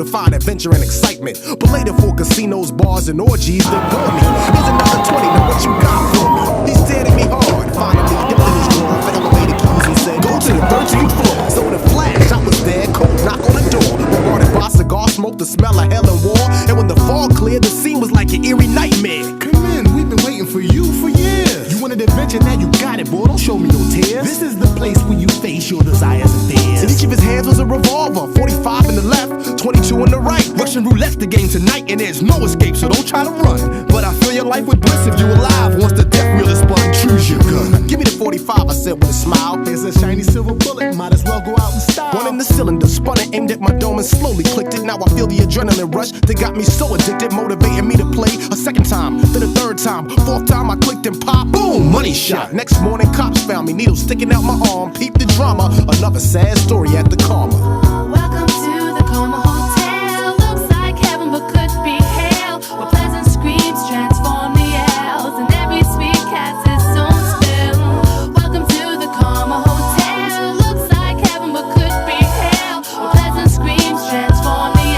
find adventure and excitement. But later for casinos, bars, and orgies, they bore me. Here's another 20, now what you got for me? He stared at me hard, finally dipped in his drawer for elevator keys and said, go to the 13th floor. So in a flash, I was there, cold knock on the door. Bombarded by cigar smoke, the smell of hell and war. And when the fog cleared, the scene was like an eerie nightmare. Come in, we've been waiting for you for years. You wanted adventure, now you got it, boy, don't show me no tears. This is the place where you face your desires and fears. In each of his hands was a revolver, 45 in the left, 22 in the right. Russian roulette's the game tonight, and there's no escape, so don't try to run. But I fill your life with bliss if you're alive. Once the death wheel is spun, choose your gun. Give me the 45, I said with a smile. Here's a shiny silver bullet, might as well go out in style. One in the cylinder, spun it, aimed at my dome and slowly clicked it. Now I feel the adrenaline rush that got me so addicted, motivating me to play a second time, then a third time, fourth time I clicked and pop, boom, money shot. Next morning cops found me, needles sticking out my arm. Peep the drama, another sad story at the Karma. Welcome to the Karma Hotel. Looks like heaven but could be hell, where pleasant screams transform the L's and every sweet cat's its own spell. Welcome to the Karma Hotel. Looks like heaven but could be hell, where pleasant screams transform the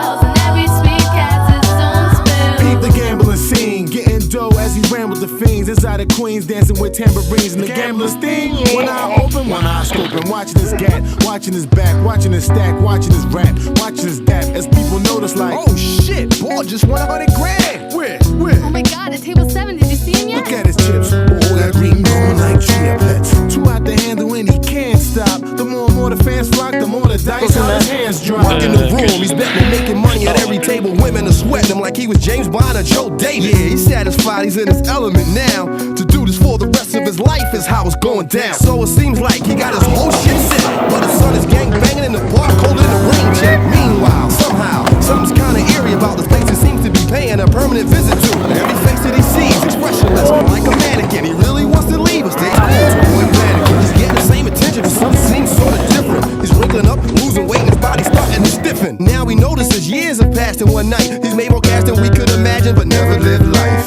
L's and every sweet cat's its own spell. Peep the gambling scene, getting dough as he ran with the fiends. Inside of Queens, dancing with tambourines and the gambler's theme. One eye open, one eye scoping, watching his gat, watching his back, watching his stack, watching his rap, watching his dap. As people notice, like, oh shit, boy, just 100 grand. Where? Oh my god, at table 7, did you see him yet? Look at his chips, all that green going like chia pets. Too out to handle and he can't stop. The more and more the fans flock, the more the dice on his hands drop. In the room, he's betting, making money at every table. Women are sweating him like he was James Bond or Joe Davis. Yeah, he's satisfied, he's in his element now. To do this for the rest of his life is how it's going down. So it seems like he got his whole shit set, but his son is gang banging in the park, holding the ring check. Meanwhile, somehow, something's kinda eerie about this place. He seems to be paying a permanent visit to. Every face that he sees, expressionless, like a mannequin. He really wants to leave us. Stays cool to avoid mannequin. He's getting the same attention, but something seems sorta different. He's wrinkling up, losing weight, and his body's starting to stiffen. Now he notices years have passed in one night. He's made more cash than we could imagine, but never lived life.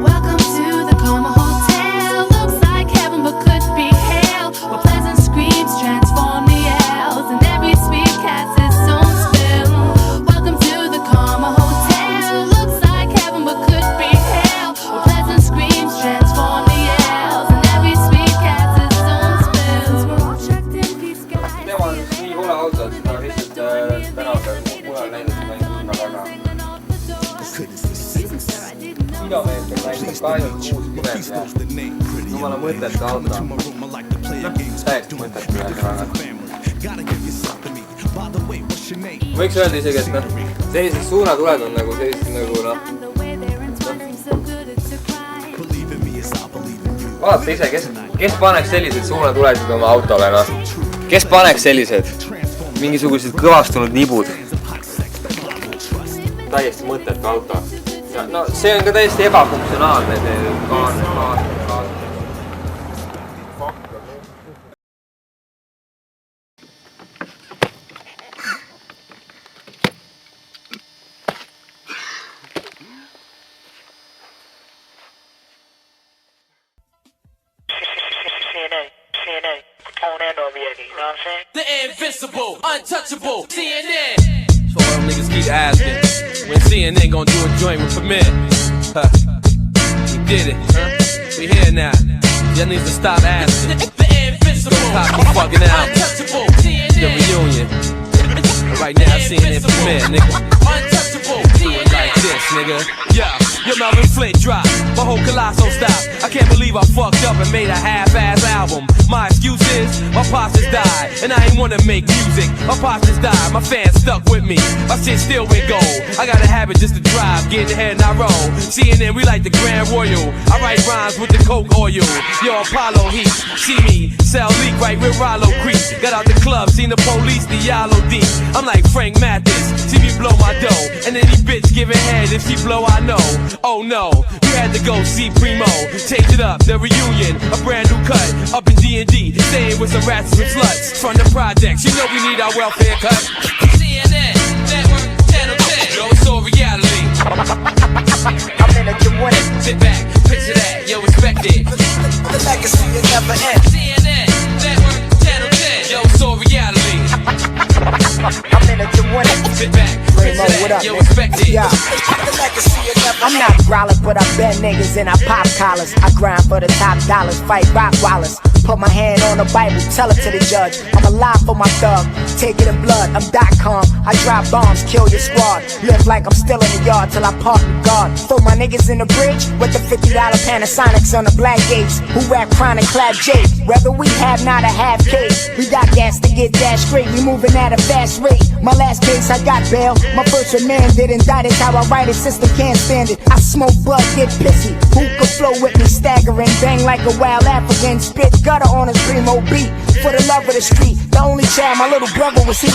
Welcome to the Karma Hotel. Looks like heaven but could be hell, where pleasant screams transform the L's and every sweet cat's its own spell. Welcome to the Karma Hotel. Looks like heaven but could be hell, where pleasant screams transform the L's and every sweet cat's its own spell. We're all checked in these guys. tema on nii kole auto, et seda lihtsalt tänapäeval mujal näidata ma ei hinna väga. Kilomeetrit näitab ka ainult 60 ja jumala mõttetu auto. Täiesti mõttetu ühesõnaga. Võiks öelda isegi, et sellised suunatuled on nagu sellised nagu vaata ise, kes paneks sellised suunatulesid oma autole, kes paneks sellised mingisugused kõvastunud nibud. Täiesti mõttetu auto. No see on ka täiesti ebafunktsionaalne CNN, on and over here, you know what I'm saying? The invincible, untouchable, CNN. That's what them niggas keep asking. When CNN gon' do a joint with Premier? We did it, we here now. Y'all need to stop asking. The invincible, fucking out. Untouchable, CNN. The reunion. Right now, CNN Premier, nigga. Untouchable, do it like this, nigga. Yeah. Your Melvin Flint drop, my whole Colosso stop. I can't believe I fucked up and made a half-ass album. My excuse is, my pops just died, and I ain't wanna make music. My pops just died, my fans stuck with me. My shit still went gold. I got a habit just to drive, get ahead and I roll. CNN, we like the Grand Royal. I write rhymes with the Coke oil. Yo, Apollo Heat, see me, sell leak right with Rollo Creek. Got out the club, seen the police, the Yellow D. I'm like Frank Mathis, see me blow my dough. And any bitch giving head, if she blow, I know. Oh no, you had to go see Primo. Change it up, the reunion, a brand new cut. Up in D&D, staying with some rats and sluts. From the projects, you know we need our welfare cut. CNN, Network, Channel 10. Yo, it's all reality. I'm in it, you win it. Sit back, picture that, yo, expect it. The legacy will never end. CNN, Network, Channel 10. Yo, it's all reality. I'm in it, you win it. Sit back, I'm not growling, but I bend niggas and I pop collars. I grind for the top dollars, fight Rockwallers. Put my hand on the Bible, tell it to the judge. I'm alive for my thug, take it in blood. I'm .com, I drop bombs, kill your squad. Live like I'm still in the yard till I park the guard. Throw my niggas in the bridge with the $50 Panasonics on the black gates. Who rap chronic, clap Jake. Whether we have not a half case, we got gas to get that straight. We moving at a fast rate. My last case, I got bail. My first remand didn't die. That's how I write it. System can't stand it. I smoke blood, get pissy. Who could flow with me? Staggering, bang like a wild African. Spit gutter on a primo beat. For the love of the street, the only child my little brother was he.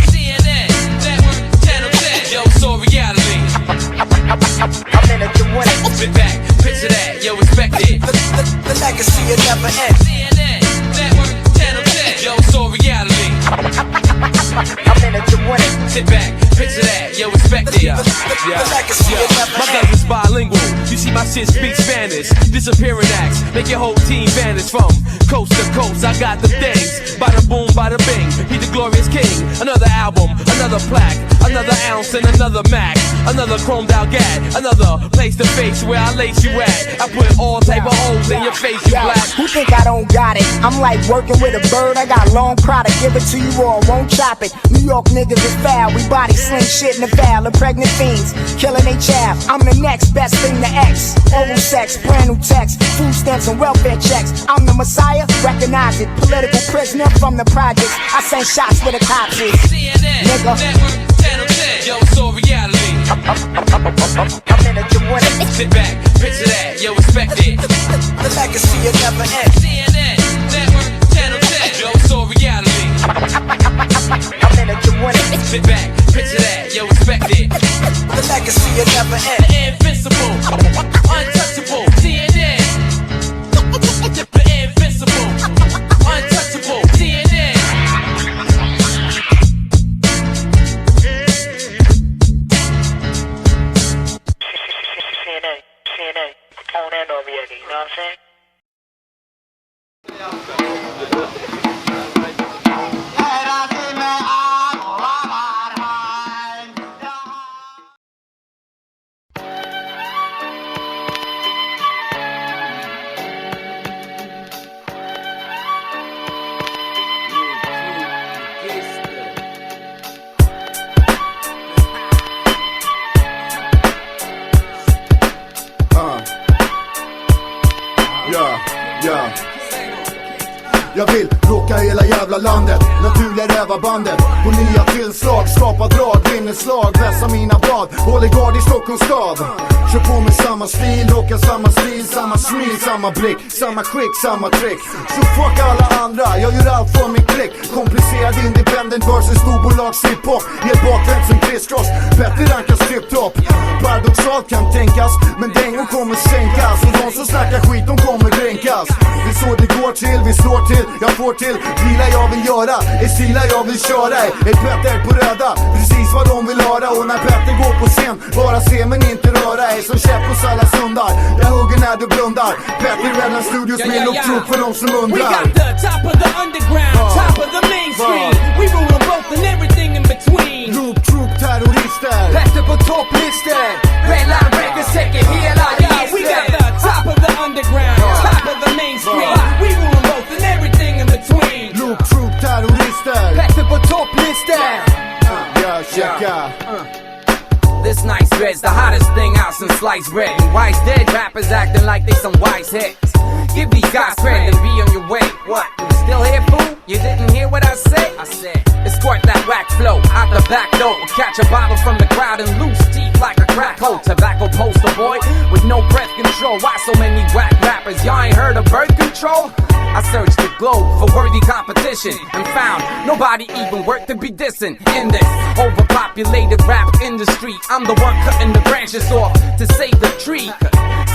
CNN, Network, Channel 10, yo, so reality. I'm in it to win it. Sit back, picture that, yo, respect it. The legacy will never end. CNN, Network, Channel 10, yo, so reality. I'm in it to win it. Sit back, picture that, yo, respect it. My cousin's bilingual, you see my shit speak Spanish. Disappearing acts, make your whole team vanish from coast to coast. I got the things, bada boom, bada bing. He the glorious king. Another album, another plaque, another ounce and another Mac, another chromed out gat, another place to face where I lace you at. I put all type of holes in your face, you black. Who think I don't got it? I'm like working with a bird. I got long product, give it to you or I won't chop it. New York niggas is foul, we body sling shit in the foul. The pregnant fiends, killing they child. I'm the next best thing to X. Oral sex, brand new text, food stamps and welfare checks. I'm the Messiah, recognize it. Political prisoner from the projects. I send shots where the cops is. CNN, Nigga. Network, Channel 10, yo, so reality. I'm in it to win it. Sit back, picture that, yo, respect it. The legacy will never end. CNN, Network, Channel 10, yo, so reality. I'm in it to win it. Sit back, picture that, yo, respect it. The legacy will never end. The invincible, untouchable, CNN. The invincible, untouchable, CNN. CNN, Capone and Noriega, you know what I'm saying? Jag vill rocka hela jävla landet, naturliga rävarbandet. På nya tillslag, skapa drag, vinner slag, vässa mina blad. Håller gard i Stockholms stad. Kör på med samma stil, rockar samma stil, samma smil, samma blick, samma skick, samma trick. Så fuck alla andra, jag gör allt för min klick. Komplicerad independent versus storbolags hiphop. Helt bakvänt som crisscross, bättre rankas tip-top. Paradoxalt kan tänkas, men dängor kommer sänkas. Och de som snackar skit, de kommer dränkas. Det är så det går till, vi slår till, jag får till. Bilar jag vill göra, är stilar jag vill köra. Ett Petter på röda, precis vad de vill höra. Och när Petter går på scen, bara se men inte röra. Är som käpp hos alla sundar, jag hugger när du blundar. Petter räddar studios med looktrupp för de som undrar. We got the top of the underground, top of the mainstream. We rule them both and everything in between. Loop, terrorister. Petter på topplistor. Redline Records täcker hela registret. We got the top of the underground, top of the mainstream. We rule them both and everything in between. Loop, terrorister. Petter på topplistor. Ja, checka. This nice bread's the hottest thing out since sliced bread. And Wise dead rappers acting like they some wise heads. Give these guys credit and be on your way. What? You still here, fool? You didn't hear what I said? I said, escort that whack flow out the back door. Catch a bottle from the crowd and loose teeth like a crack hole. Tobacco poster boy with no breath control. Why so many whack rappers? Y'all ain't heard of birth control? I searched the globe for worthy competition and found nobody even worth to be dissing in this overpopulated rap industry. I'm the one cutting the branches off to save the tree.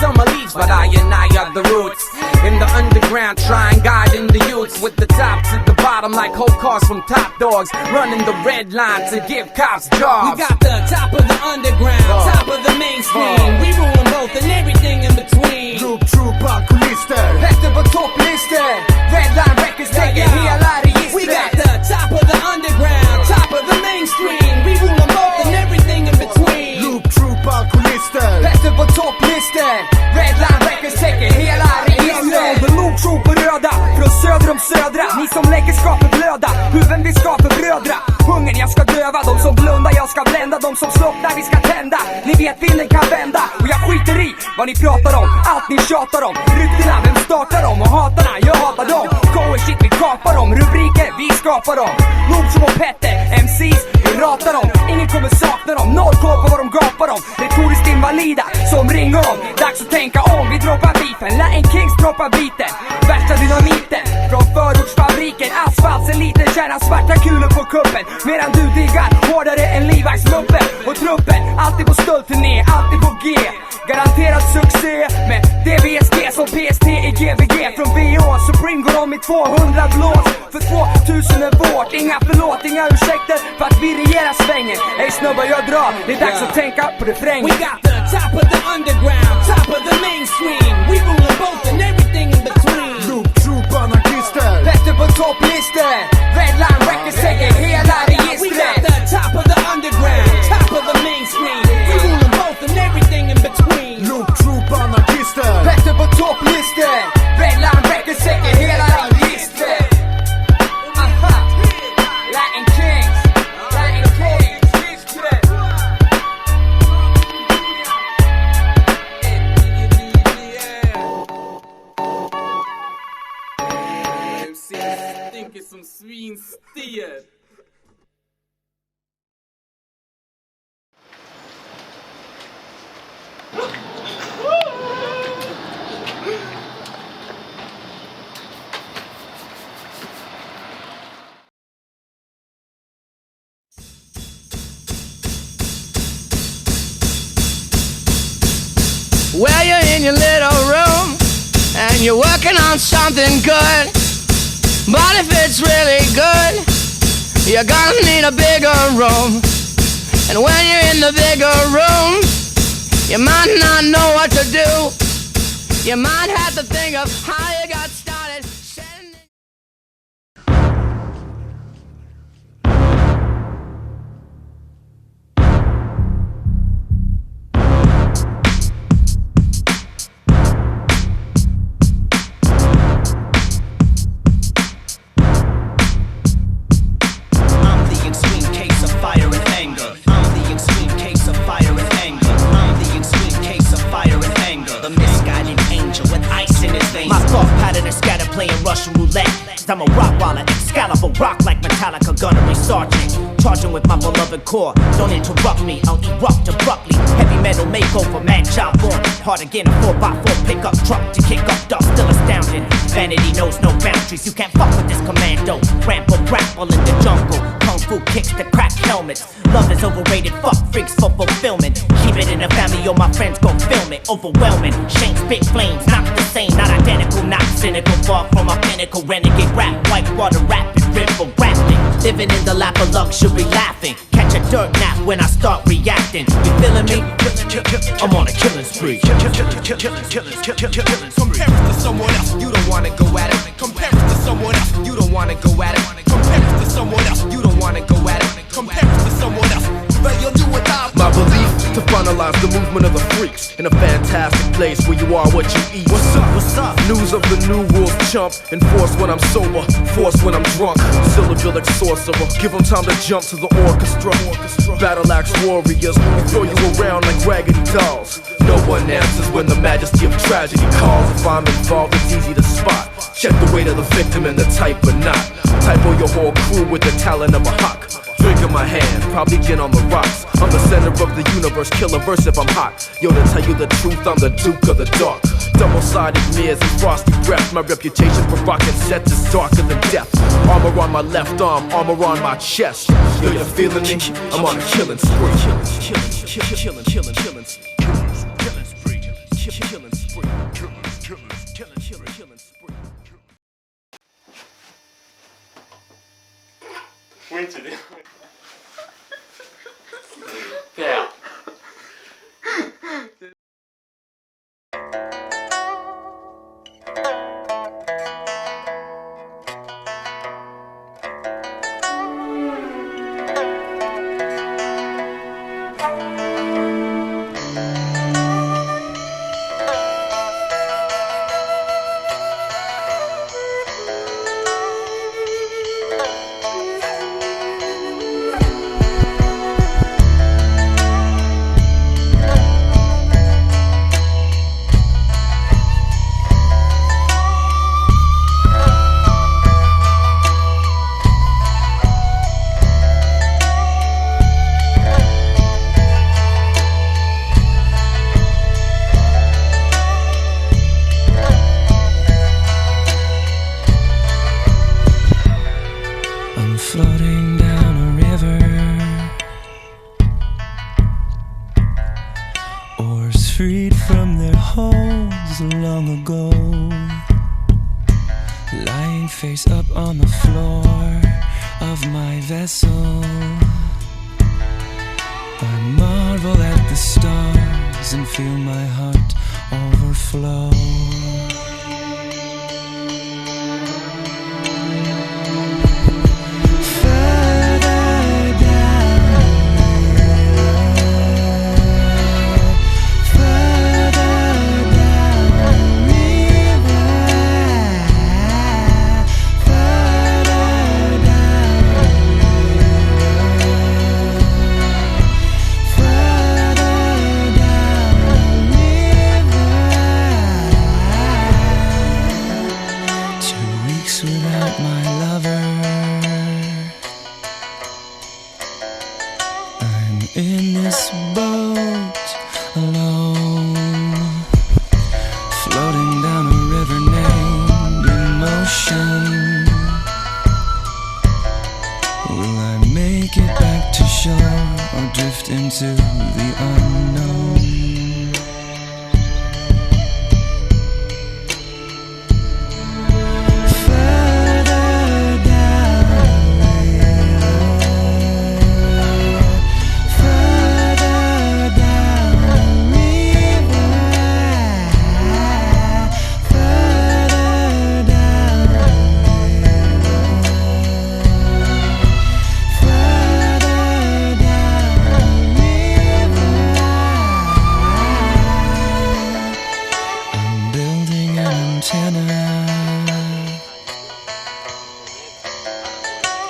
Summer leaves, but I are the roots. In the underground, trying guiding the youths with the top to the bottom like whole cars from Top Dogs, running the red line to give cops jobs. We got the top of the underground, top of the mainstream. We rule them both and everything in between. Loop, alkoholister. Petter på topplistor. Redline Records täcker hela registret. We got the top of the underground, top of the mainstream. We rule them both and everything in between. Loop, alkoholister. Petter på register. Redline Records täcker hela registret. The Loop Crew på röda, från söder om södra. Ni som lägger skapar blöda, huvuden vi skapar brödra. Hungern jag ska döva, de som blundar jag ska blända. De som slocknar vi ska tända. Ni vet vinden kan vända. Och jag skiter i vad ni pratar om, allt ni tjatar om. Ryktena, vem startar dem? Och hatarna, jag hatar dem. Go shit, vi kapar dem. Rubriker, vi skapar dem. Loop som och Petter, MCs, vi ratar dem. Ingen kommer sakna dem, noll koll på vad de gapar om. Retoriskt invalida, som ringer om. Dags att tänka om, vi droppar beefen. Latin Kings droppar biten. Värsta dynamiten, från förortsfabriken. Asfalt, sen liten kärna, svarta kulor på kuppen. Medan du diggar, hårdare än Levi's muppen. Och truppen, alltid på stöldturné, alltid på G. Garanterad succé med DBSG som PST i GVG. Från VH, Supreme går om i 200 blås. För 2000 är vårt, inga förlåt, inga ursäkter för att vi regerar svängen. Ey snubbar jag drar, det är dags att tänka på refrängen. We got the top of the underground, top of the mainstream. We rule both and everything in between. Loop Troop anarkister. Bättre på topplistor. Redline Records täcker hela registret. We got the top of the underground, top of the mainstream. We rule both and everything in between. Loop Troop anarkister. Bättre på topplistor. Redline Records täcker hela registret. Aha. Latin Kings, Latin Kings. Stinker som svinstier. Well, you're in your little room and you're working on something good. But if it's really good, you're gonna need a bigger room. And when you're in the bigger room, you might not know what to do. You might have to think of how you got started. Russian roulette, 'cause I'm a rock waller, Excalibur rock like Metallica, gunnery sergeant. Charging with my beloved core, don't interrupt me, I'll erupt abruptly. Heavy metal makeover, mad child born. Hard again, a 4x4 pickup truck to kick up dust, still astounding. Vanity knows no boundaries, you can't fuck with this commando. Rambo grapple in the jungle, kung fu kicks to crack helmets. Love is overrated, fuck freaks for fulfillment. Keep it in the family or my friends go film it. Overwhelming, Shane spit flames, not the same, not identical, not cynical. Far from my pinnacle, renegade rap, whitewater rapping, river rapping. Living in the lap of luxury, laughing. Catch a dirt nap when I start reacting. You feeling me? I'm on a killing spree. Compare us to someone else, you don't wanna go at it. Compare us to someone else, you don't wanna go at it. Compare us to someone else, you don't wanna go at it. Compare us to someone else, but you'll do it out. My belief to finalize the movement of the freaks in a fantastic place where you are what you eat. What's up? What's up? News of the new rules chump. Enforce when I'm sober, force when I'm drunk. Syllabic sorcerer, give them time to jump to the orchestra. Battle axe warriors, we throw you around like raggedy dolls. No one answers when the majesty of tragedy calls. If I'm involved, it's easy to spot. Check the weight of the victim and the type or not. Type on your whole crew with the talent of a hawk. Drink in my hand, probably gin on the rocks. I'm the center of the universe, kill a verse if I'm hot. Yo, to tell you the truth, I'm the Duke of the Dark. Double-sided mirrors and frosty breath. My reputation for rockin' sets is darker than death. Armor on my left arm, armor on my chest. Yo, you feeling me? I'm on a killing spree. Killing spree. Skit i det. Ja. freed from their holds long ago, lying face up on the floor of my vessel. I marvel at the stars and feel my heart overflow. Without my lover, I'm in this boat alone, floating down a river named Emotion. Will I make it back to shore or drift into the unknown?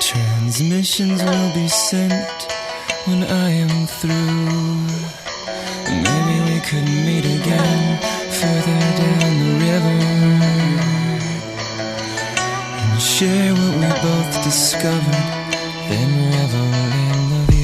Transmissions will be sent when I am through. Maybe we could meet again further down the river and share what we both discovered, then revel in the view.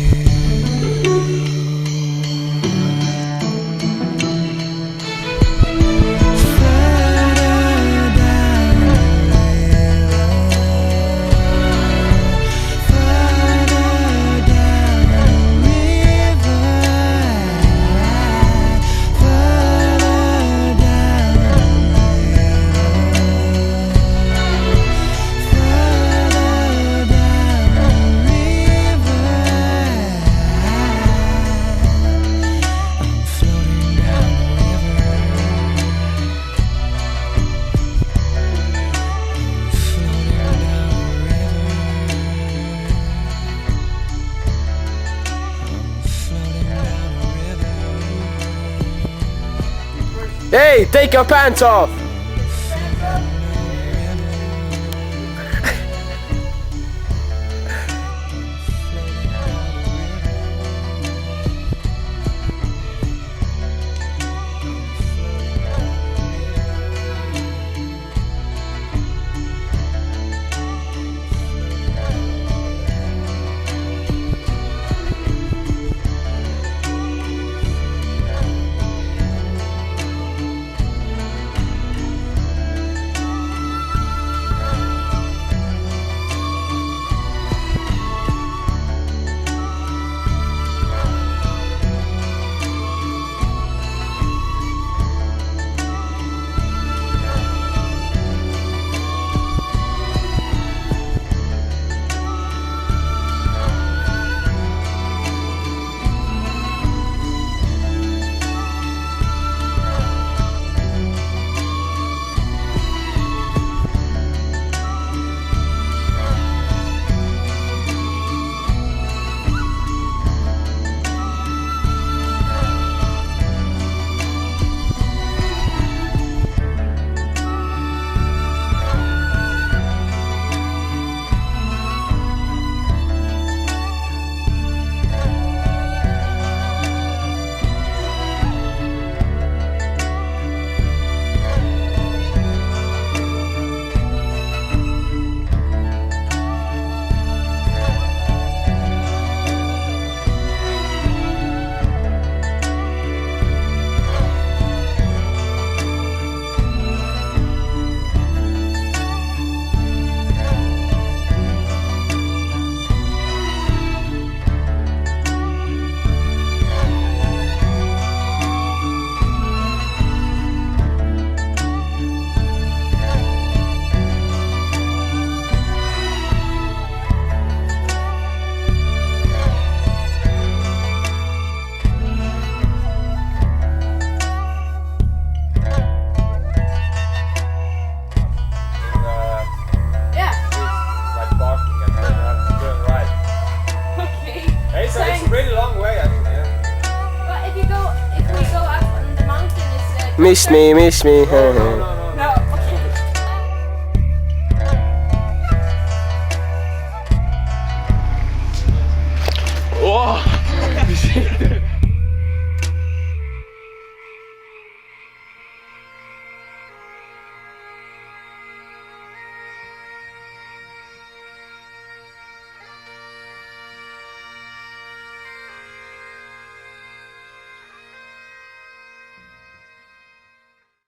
Hey, take your pants off! Miss me, miss me.